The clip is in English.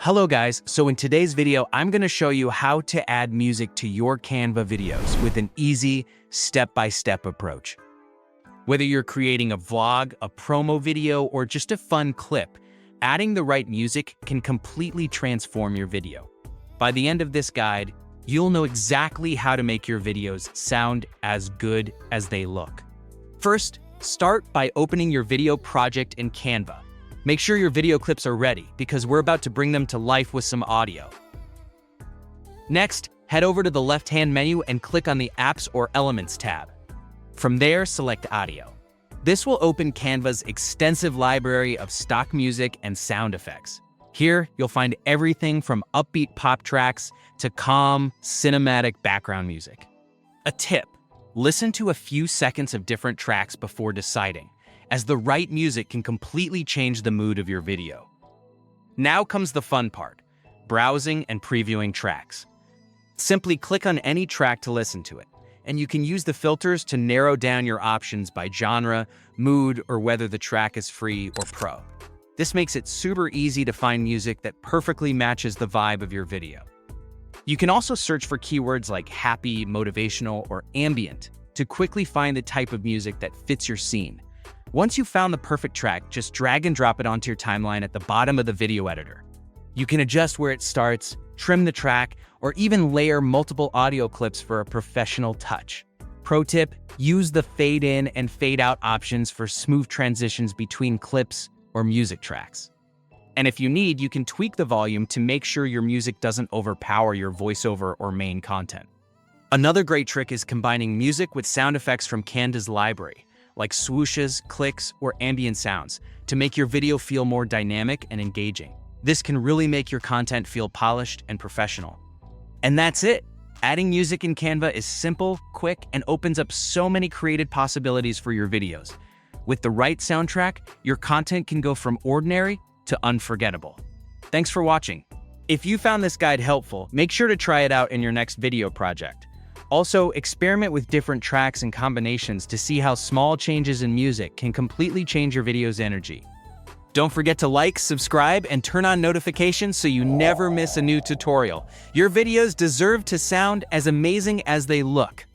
Hello guys, so in today's video, I'm going to show you how to add music to your Canva videos with an easy, step-by-step approach. Whether you're creating a vlog, a promo video, or just a fun clip, adding the right music can completely transform your video. By the end of this guide, you'll know exactly how to make your videos sound as good as they look. First, start by opening your video project in Canva. Make sure your video clips are ready because we're about to bring them to life with some audio. Next, head over to the left-hand menu and click on the Apps or Elements tab. From there, select Audio. This will open Canva's extensive library of stock music and sound effects. Here, you'll find everything from upbeat pop tracks to calm, cinematic background music. A tip: listen to a few seconds of different tracks before deciding, as the right music can completely change the mood of your video. Now comes the fun part: browsing and previewing tracks. Simply click on any track to listen to it, and you can use the filters to narrow down your options by genre, mood, or whether the track is free or pro. This makes it super easy to find music that perfectly matches the vibe of your video. You can also search for keywords like happy, motivational, or ambient to quickly find the type of music that fits your scene. Once you've found the perfect track, just drag and drop it onto your timeline at the bottom of the video editor. You can adjust where it starts, trim the track, or even layer multiple audio clips for a professional touch. Pro tip: use the fade in and fade out options for smooth transitions between clips or music tracks. And if you need, you can tweak the volume to make sure your music doesn't overpower your voiceover or main content. Another great trick is combining music with sound effects from Canva's library, like swooshes, clicks, or ambient sounds, to make your video feel more dynamic and engaging. This can really make your content feel polished and professional. And that's it! Adding music in Canva is simple, quick, and opens up so many creative possibilities for your videos. With the right soundtrack, your content can go from ordinary to unforgettable. Thanks for watching. If you found this guide helpful, make sure to try it out in your next video project. Also, experiment with different tracks and combinations to see how small changes in music can completely change your video's energy. Don't forget to like, subscribe, and turn on notifications so you never miss a new tutorial. Your videos deserve to sound as amazing as they look.